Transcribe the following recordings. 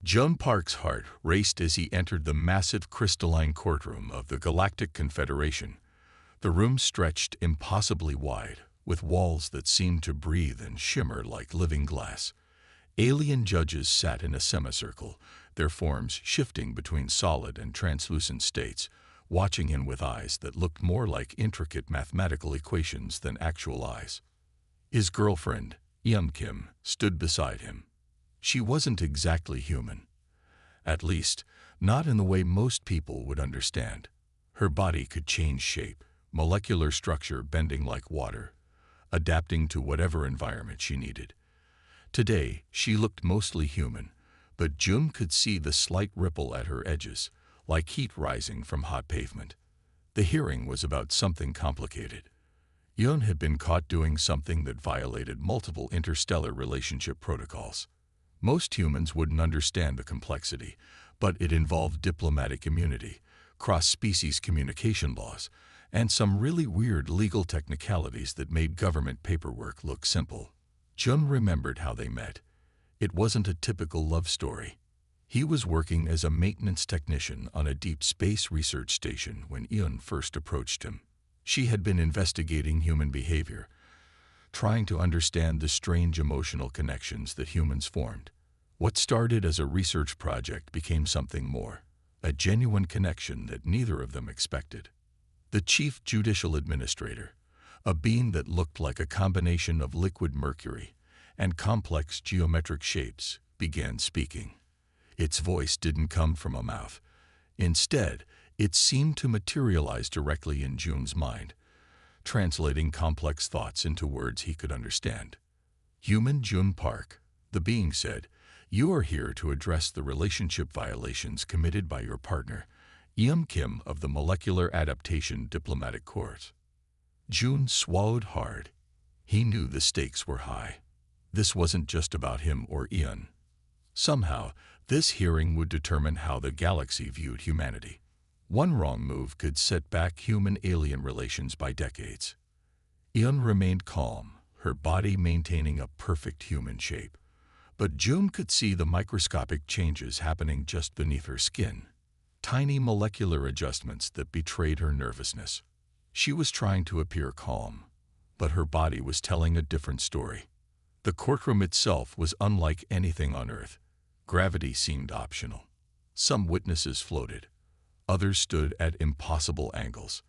June Park's heart raced as he entered the massive crystalline courtroom of the Galactic Confederation. The room stretched impossibly wide, with walls that seemed to breathe and shimmer like living glass. Alien judges sat in a semicircle, their forms shifting between solid and translucent states, watching him with eyes that looked more like intricate mathematical equations than actual eyes. His girlfriend, Kim, stood beside him. She wasn't exactly human. At least, not in the way most people would understand. Her body could change shape, molecular structure bending like water, adapting to whatever environment she needed. Today, she looked mostly human, but June could see the slight ripple at her edges, like heat rising from hot pavement. The hearing was about something complicated. Yun had been caught doing something that violated multiple interstellar relationship protocols. Most humans wouldn't understand the complexity, but it involved diplomatic immunity, cross-species communication laws, and some really weird legal technicalities that made government paperwork look simple. Jun remembered how they met. It wasn't a typical love story. He was working as a maintenance technician on a deep space research station when Yun first approached him. She had been investigating human behavior, trying to understand the strange emotional connections that humans formed. What started as a research project became something more, a genuine connection that neither of them expected. The chief judicial administrator, a being that looked like a combination of liquid mercury and complex geometric shapes, began speaking. Its voice didn't come from a mouth. Instead, it seemed to materialize directly in June's mind, translating complex thoughts into words he could understand. "Human June Park," the being said, "you are here to address the relationship violations committed by your partner, Kim of the Molecular Adaptation Diplomatic Corps." June swallowed hard. He knew the stakes were high. This wasn't just about him or Ian. Somehow, this hearing would determine how the galaxy viewed humanity. One wrong move could set back human-alien relations by decades. Ian remained calm, her body maintaining a perfect human shape. But June could see the microscopic changes happening just beneath her skin. Tiny molecular adjustments that betrayed her nervousness. She was trying to appear calm, but her body was telling a different story. The courtroom itself was unlike anything on Earth. Gravity seemed optional. Some witnesses floated. Others stood at impossible angles.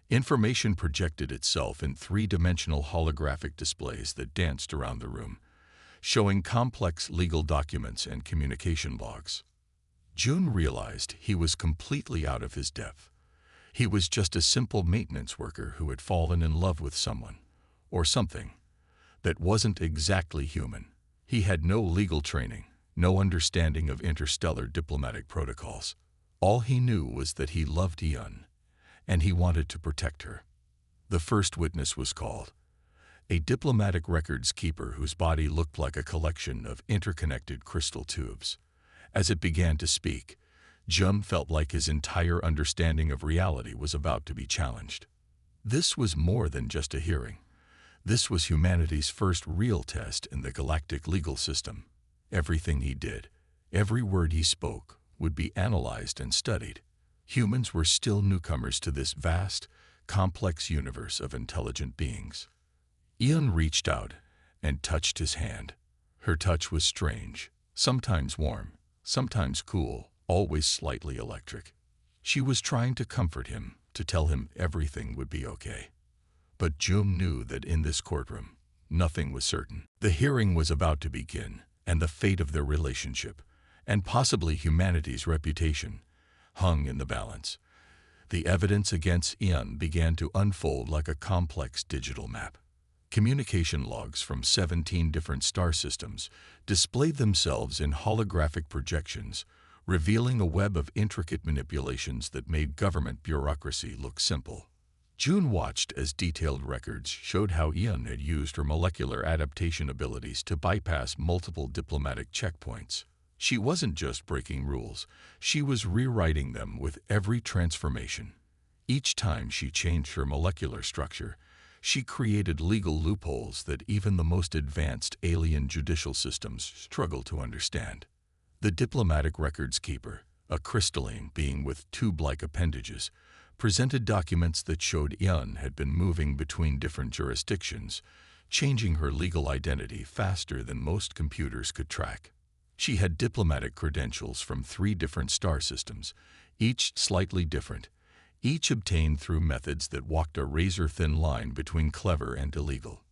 Information projected itself in three-dimensional holographic displays that danced around the room, showing complex legal documents and communication logs. June realized he was completely out of his depth. He was just a simple maintenance worker who had fallen in love with someone, or something, that wasn't exactly human. He had no legal training, no understanding of interstellar diplomatic protocols. All he knew was that he loved Yun, and he wanted to protect her. The first witness was called. A diplomatic records keeper whose body looked like a collection of interconnected crystal tubes. As it began to speak, Jun felt like his entire understanding of reality was about to be challenged. This was more than just a hearing. This was humanity's first real test in the galactic legal system. Everything he did, every word he spoke, would be analyzed and studied. Humans were still newcomers to this vast, complex universe of intelligent beings. Ian reached out and touched his hand. Her touch was strange, sometimes warm, sometimes cool, always slightly electric. She was trying to comfort him, to tell him everything would be okay. But June knew that in this courtroom, nothing was certain. The hearing was about to begin, and the fate of their relationship, and possibly humanity's reputation, hung in the balance. The evidence against Ian began to unfold like a complex digital map. Communication logs from 17 different star systems displayed themselves in holographic projections, revealing a web of intricate manipulations that made government bureaucracy look simple. June watched as detailed records showed how Ian had used her molecular adaptation abilities to bypass multiple diplomatic checkpoints. She wasn't just breaking rules, she was rewriting them with every transformation. Each time she changed her molecular structure, she created legal loopholes that even the most advanced alien judicial systems struggled to understand. The diplomatic records keeper, a crystalline being with tube-like appendages, presented documents that showed Yun had been moving between different jurisdictions, changing her legal identity faster than most computers could track. She had diplomatic credentials from 3 different star systems, each slightly different, each obtained through methods that walked a razor-thin line between clever and illegal.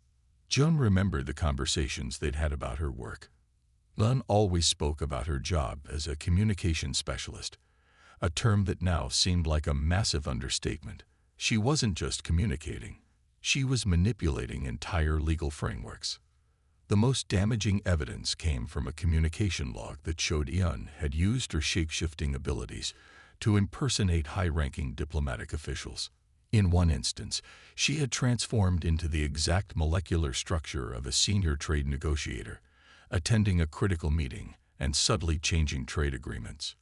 Joan remembered the conversations they'd had about her work. Yun always spoke about her job as a communication specialist, a term that now seemed like a massive understatement. She wasn't just communicating. She was manipulating entire legal frameworks. The most damaging evidence came from a communication log that showed Yun had used her shape-shifting abilities to impersonate high-ranking diplomatic officials. In one instance, she had transformed into the exact molecular structure of a senior trade negotiator, attending a critical meeting and subtly changing trade agreements.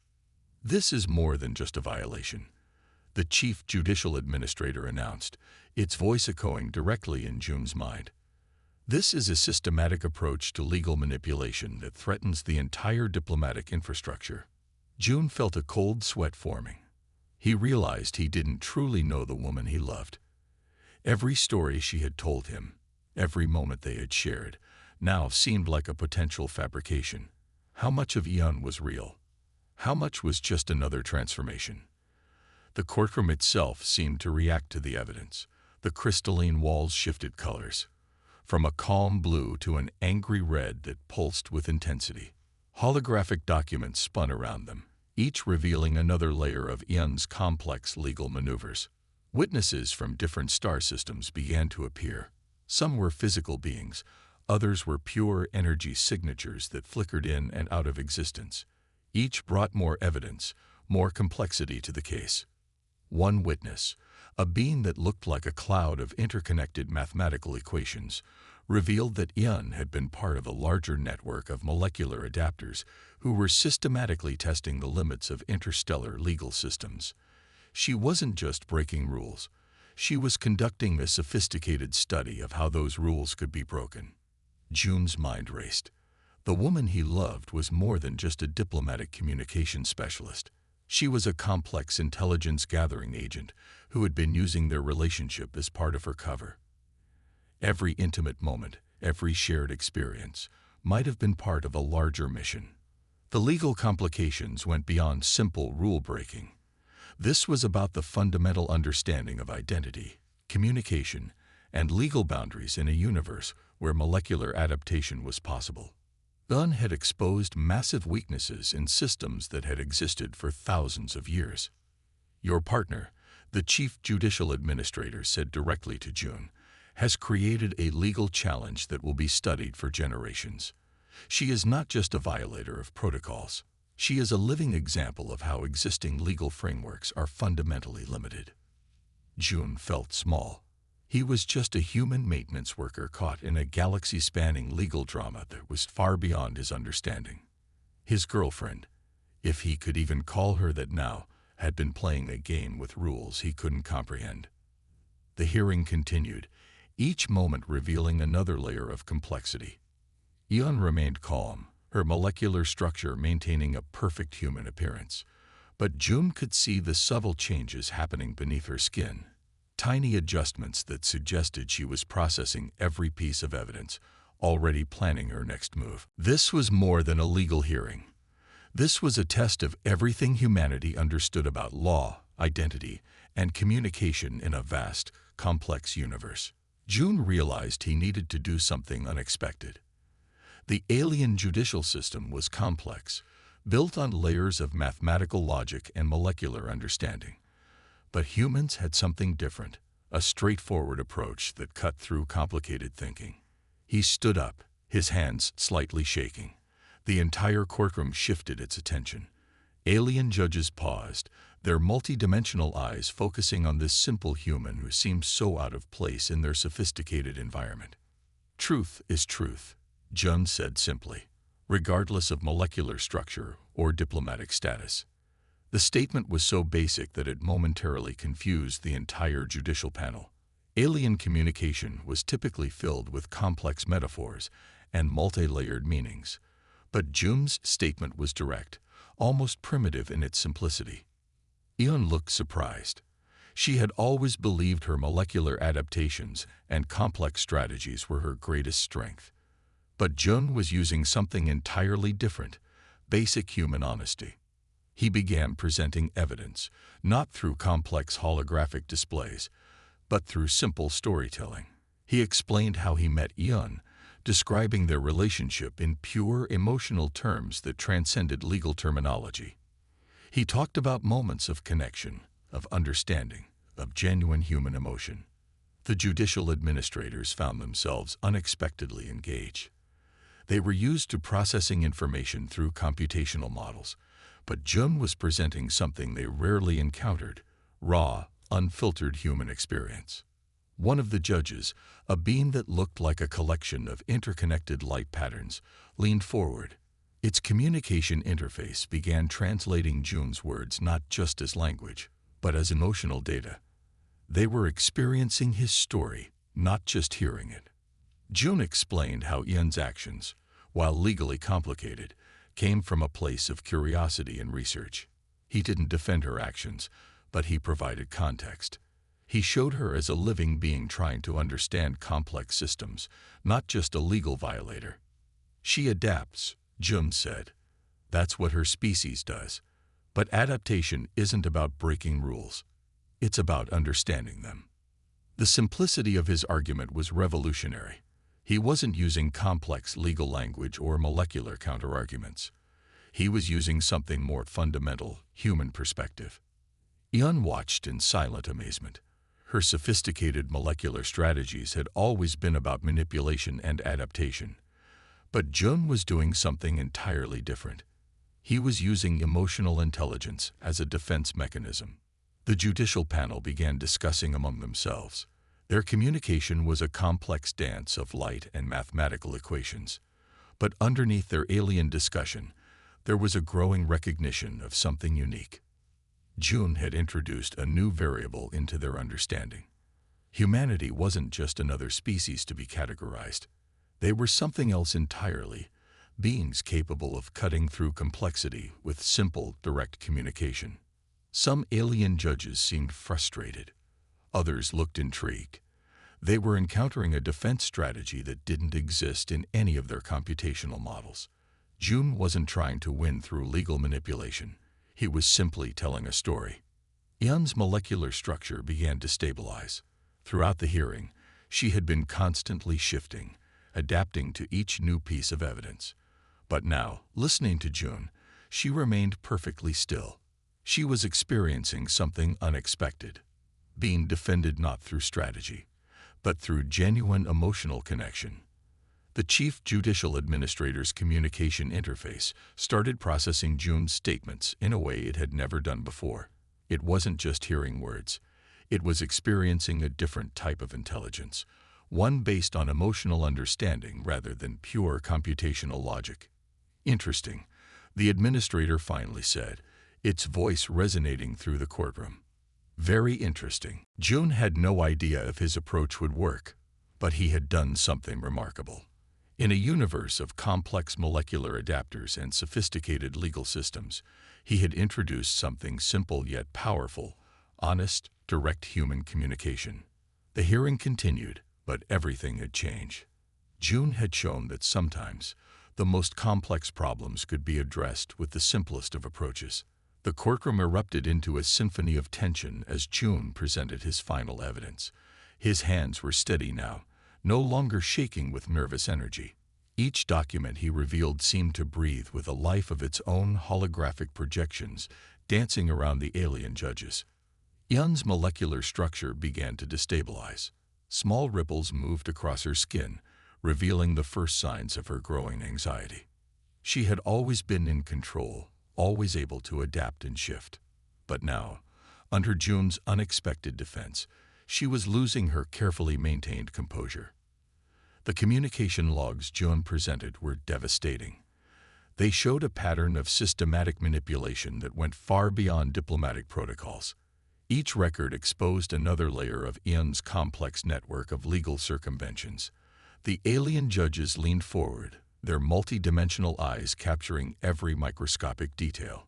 This is more than just a violation, the chief judicial administrator announced, its voice echoing directly in June's mind. This is a systematic approach to legal manipulation that threatens the entire diplomatic infrastructure. June felt a cold sweat forming. He realized he didn't truly know the woman he loved. Every story she had told him, every moment they had shared, now seemed like a potential fabrication. How much of Yun was real? How much was just another transformation? The courtroom itself seemed to react to the evidence. The crystalline walls shifted colors, from a calm blue to an angry red that pulsed with intensity. Holographic documents spun around them, each revealing another layer of Yun's complex legal maneuvers. Witnesses from different star systems began to appear. Some were physical beings, others were pure energy signatures that flickered in and out of existence. Each brought more evidence, more complexity to the case. One witness, a being that looked like a cloud of interconnected mathematical equations, revealed that Yun had been part of a larger network of molecular adapters who were systematically testing the limits of interstellar legal systems. She wasn't just breaking rules. She was conducting a sophisticated study of how those rules could be broken. June's mind raced. The woman he loved was more than just a diplomatic communication specialist. She was a complex intelligence-gathering agent who had been using their relationship as part of her cover. Every intimate moment, every shared experience, might have been part of a larger mission. The legal complications went beyond simple rule-breaking. This was about the fundamental understanding of identity, communication, and legal boundaries in a universe where molecular adaptation was possible. Yun had exposed massive weaknesses in systems that had existed for thousands of years. Your partner, the chief judicial administrator said directly to June, has created a legal challenge that will be studied for generations. She is not just a violator of protocols. She is a living example of how existing legal frameworks are fundamentally limited. June felt small. He was just a human maintenance worker caught in a galaxy-spanning legal drama that was far beyond his understanding. His girlfriend, if he could even call her that now, had been playing a game with rules he couldn't comprehend. The hearing continued, each moment revealing another layer of complexity. Yun remained calm, her molecular structure maintaining a perfect human appearance. But June could see the subtle changes happening beneath her skin. Tiny adjustments that suggested she was processing every piece of evidence, already planning her next move. This was more than a legal hearing. This was a test of everything humanity understood about law, identity, and communication in a vast, complex universe. June realized he needed to do something unexpected. The alien judicial system was complex, built on layers of mathematical logic and molecular understanding. But humans had something different, a straightforward approach that cut through complicated thinking. He stood up, his hands slightly shaking. The entire courtroom shifted its attention. Alien judges paused, their multidimensional eyes focusing on this simple human who seemed so out of place in their sophisticated environment. Truth is truth, Jun said simply, regardless of molecular structure or diplomatic status. The statement was so basic that it momentarily confused the entire judicial panel. Alien communication was typically filled with complex metaphors and multi-layered meanings, But June's statement was direct, almost primitive in its simplicity. Ian looked surprised. She had always believed her molecular adaptations and complex strategies were her greatest strength. But June was using something entirely different, basic human honesty. He began presenting evidence, not through complex holographic displays, but through simple storytelling. He explained how he met Ian, describing their relationship in pure emotional terms that transcended legal terminology. He talked about moments of connection, of understanding, of genuine human emotion. The judicial administrators found themselves unexpectedly engaged. They were used to processing information through computational models, but Jun was presenting something they rarely encountered: raw, unfiltered human experience. One of the judges, a being that looked like a collection of interconnected light patterns, leaned forward. Its communication interface began translating Jun's words not just as language, but as emotional data. They were experiencing his story, not just hearing it. Jun explained how Ian's actions, while legally complicated, came from a place of curiosity and research. He didn't defend her actions, but he provided context. He showed her as a living being trying to understand complex systems, not just a legal violator. She adapts, Jun said. That's what her species does. But adaptation isn't about breaking rules. It's about understanding them. The simplicity of his argument was revolutionary. He wasn't using complex legal language or molecular counterarguments. He was using something more fundamental, human perspective. Ian watched in silent amazement. Her sophisticated molecular strategies had always been about manipulation and adaptation. But Jun was doing something entirely different. He was using emotional intelligence as a defense mechanism. The judicial panel began discussing among themselves. Their communication was a complex dance of light and mathematical equations. But underneath their alien discussion, there was a growing recognition of something unique. Jun had introduced a new variable into their understanding. Humanity wasn't just another species to be categorized. They were something else entirely, beings capable of cutting through complexity with simple, direct communication. Some alien judges seemed frustrated. Others looked intrigued. They were encountering a defense strategy that didn't exist in any of their computational models. Jun wasn't trying to win through legal manipulation. He was simply telling a story. Ian's molecular structure began to stabilize. Throughout the hearing, she had been constantly shifting, adapting to each new piece of evidence. But now, listening to Jun, she remained perfectly still. She was experiencing something unexpected, being defended not through strategy, but through genuine emotional connection. The chief judicial administrator's communication interface started processing Jun's statements in a way it had never done before. It wasn't just hearing words. It was experiencing a different type of intelligence, one based on emotional understanding rather than pure computational logic. Interesting, the administrator finally said, its voice resonating through the courtroom. Very interesting. Jun had no idea if his approach would work, but he had done something remarkable. In a universe of complex molecular adapters and sophisticated legal systems, he had introduced something simple yet powerful: honest, direct human communication. The hearing continued, but everything had changed. Jun had shown that sometimes the most complex problems could be addressed with the simplest of approaches. The courtroom erupted into a symphony of tension as Jun presented his final evidence. His hands were steady now, no longer shaking with nervous energy. Each document he revealed seemed to breathe with a life of its own, holographic projections dancing around the alien judges. Yun's molecular structure began to destabilize. Small ripples moved across her skin, revealing the first signs of her growing anxiety. She had always been in control, always able to adapt and shift. But now, under Jun's unexpected defense, she was losing her carefully maintained composure. The communication logs Jun presented were devastating. They showed a pattern of systematic manipulation that went far beyond diplomatic protocols. Each record exposed another layer of Ian's complex network of legal circumventions. The alien judges leaned forward, their multi-dimensional eyes capturing every microscopic detail.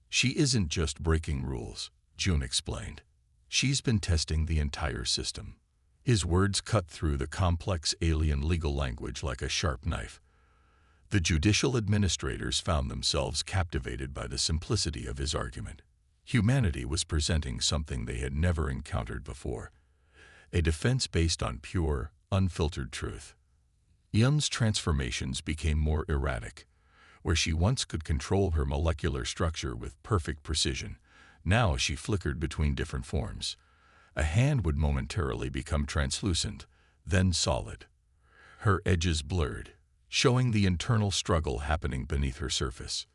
"She isn't just breaking rules," June explained. "She's been testing the entire system." His words cut through the complex alien legal language like a sharp knife. The judicial administrators found themselves captivated by the simplicity of his argument. Humanity was presenting something they had never encountered before, a defense based on pure, unfiltered truth. Yun's transformations became more erratic. Where she once could control her molecular structure with perfect precision, now she flickered between different forms. A hand would momentarily become translucent, then solid. Her edges blurred, showing the internal struggle happening beneath her surface.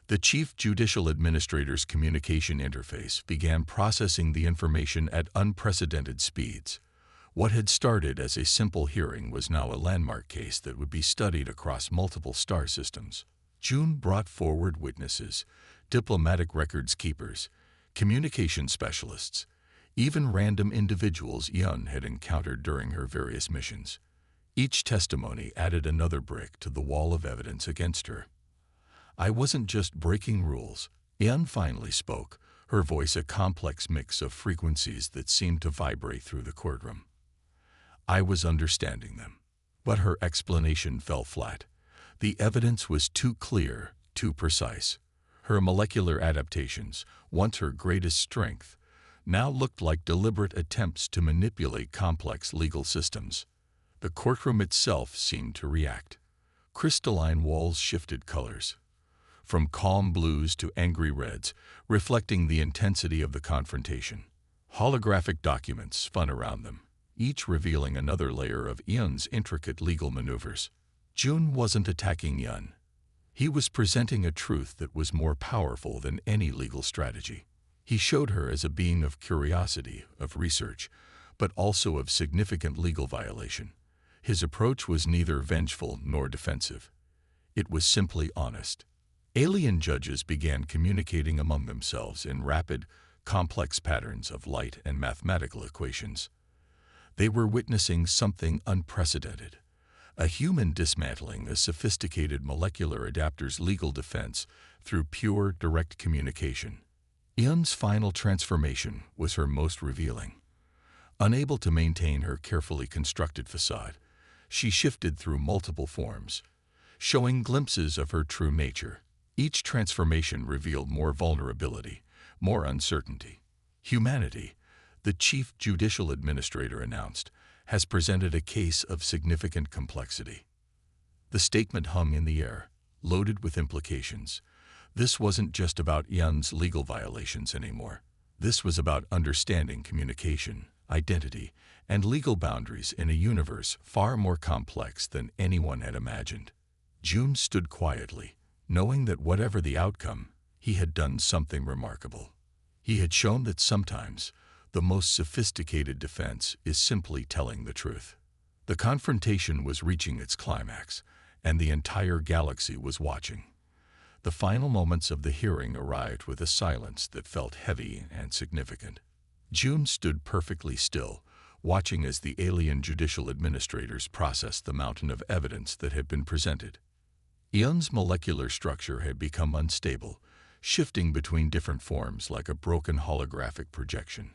The chief judicial administrator's communication interface began processing the information at unprecedented speeds. What had started as a simple hearing was now a landmark case that would be studied across multiple star systems. June brought forward witnesses, diplomatic records keepers, communication specialists, even random individuals Yun had encountered during her various missions. Each testimony added another brick to the wall of evidence against her. "I wasn't just breaking rules," Yun finally spoke, her voice a complex mix of frequencies that seemed to vibrate through the courtroom. "I was understanding them." But her explanation fell flat. The evidence was too clear, too precise. Her molecular adaptations, once her greatest strength, now looked like deliberate attempts to manipulate complex legal systems. The courtroom itself seemed to react. Crystalline walls shifted colors, from calm blues to angry reds, reflecting the intensity of the confrontation. Holographic documents spun around them, each revealing another layer of Yun's intricate legal maneuvers. June wasn't attacking Yun. He was presenting a truth that was more powerful than any legal strategy. He showed her as a being of curiosity, of research, but also of significant legal violation. His approach was neither vengeful nor defensive. It was simply honest. Alien judges began communicating among themselves in rapid, complex patterns of light and mathematical equations. They were witnessing something unprecedented, a human dismantling a sophisticated molecular adapter's legal defense through pure, direct communication. Yun's final transformation was her most revealing. Unable to maintain her carefully constructed facade, she shifted through multiple forms, showing glimpses of her true nature. Each transformation revealed more vulnerability, more uncertainty. "Humanity," the chief judicial administrator announced, "has presented a case of significant complexity." The statement hung in the air, loaded with implications. This wasn't just about Yun's legal violations anymore. This was about understanding communication, identity, and legal boundaries in a universe far more complex than anyone had imagined. June stood quietly, knowing that whatever the outcome, he had done something remarkable. He had shown that sometimes the most sophisticated defense is simply telling the truth. The confrontation was reaching its climax, and the entire galaxy was watching. The final moments of the hearing arrived with a silence that felt heavy and significant. June stood perfectly still, watching as the alien judicial administrators processed the mountain of evidence that had been presented. Yun's molecular structure had become unstable, shifting between different forms like a broken holographic projection.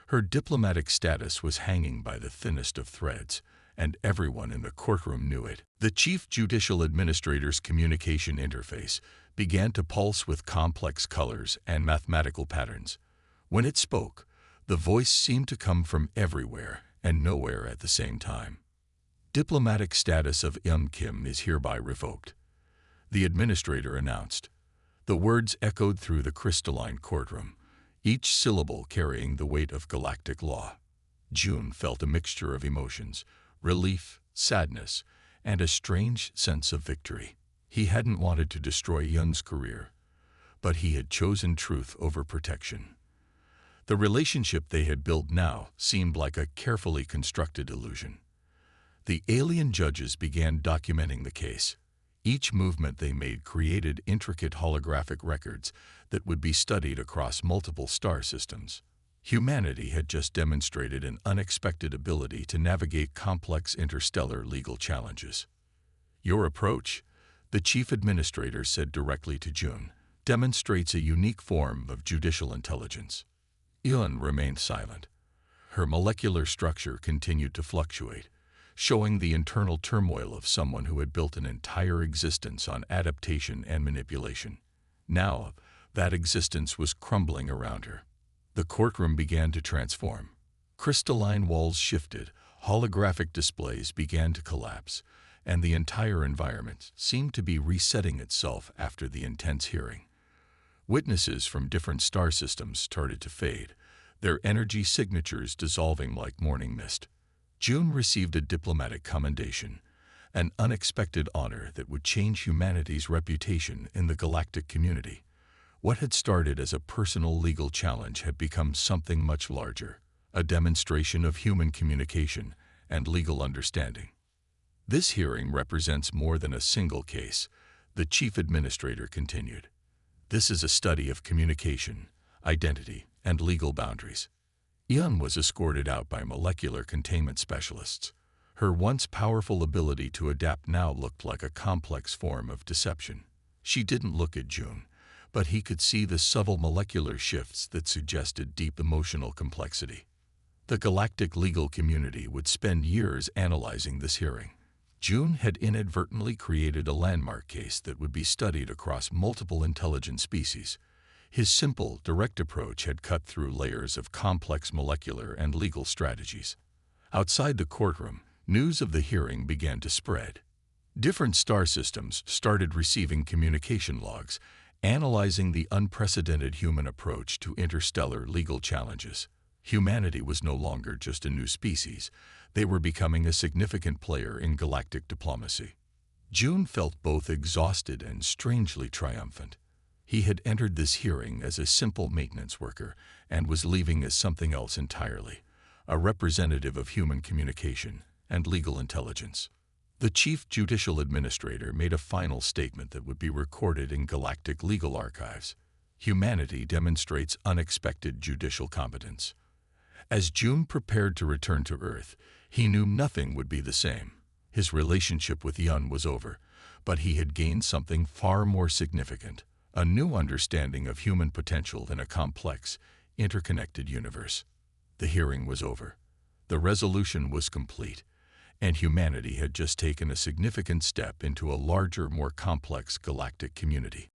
Her diplomatic status was hanging by the thinnest of threads, and everyone in the courtroom knew it. The chief judicial administrator's communication interface began to pulse with complex colors and mathematical patterns. When it spoke, the voice seemed to come from everywhere and nowhere at the same time. "Diplomatic status of Yun Kim is hereby revoked," the administrator announced. The words echoed through the crystalline courtroom, each syllable carrying the weight of galactic law. June felt a mixture of emotions, relief, sadness, and a strange sense of victory. He hadn't wanted to destroy Yun's career, but he had chosen truth over protection. The relationship they had built now seemed like a carefully constructed illusion. The alien judges began documenting the case. Each movement they made created intricate holographic records that would be studied across multiple star systems. Humanity had just demonstrated an unexpected ability to navigate complex interstellar legal challenges. Your approach, the chief administrator said directly to June, demonstrates a unique form of judicial intelligence. Yun remained silent. Her molecular structure continued to fluctuate, showing the internal turmoil of someone who had built an entire existence on adaptation and manipulation. Now, that existence was crumbling around her. The courtroom began to transform. Crystalline walls shifted, holographic displays began to collapse, and the entire environment seemed to be resetting itself after the intense hearing. Witnesses from different star systems started to fade, their energy signatures dissolving like morning mist. June received a diplomatic commendation, an unexpected honor that would change humanity's reputation in the galactic community. What had started as a personal legal challenge had become something much larger, a demonstration of human communication and legal understanding. This hearing represents more than a single case, the chief administrator continued. This is a study of communication, identity, and legal boundaries. Yun was escorted out by molecular containment specialists. Her once powerful ability to adapt now looked like a complex form of deception. She didn't look at June, but he could see the subtle molecular shifts that suggested deep emotional complexity. The galactic legal community would spend years analyzing this hearing. June had inadvertently created a landmark case that would be studied across multiple intelligent species. His simple, direct approach had cut through layers of complex molecular and legal strategies. Outside the courtroom, news of the hearing began to spread. Different star systems started receiving communication logs, analyzing the unprecedented human approach to interstellar legal challenges. Humanity was no longer just a new species. They were becoming a significant player in galactic diplomacy. June felt both exhausted and strangely triumphant. He had entered this hearing as a simple maintenance worker and was leaving as something else entirely, a representative of human communication and legal intelligence. The chief judicial administrator made a final statement that would be recorded in galactic legal archives. Humanity demonstrates unexpected judicial competence. As June prepared to return to Earth, he knew nothing would be the same. His relationship with Yun was over, but he had gained something far more significant, a new understanding of human potential in a complex, interconnected universe. The hearing was over. The resolution was complete, and humanity had just taken a significant step into a larger, more complex galactic community.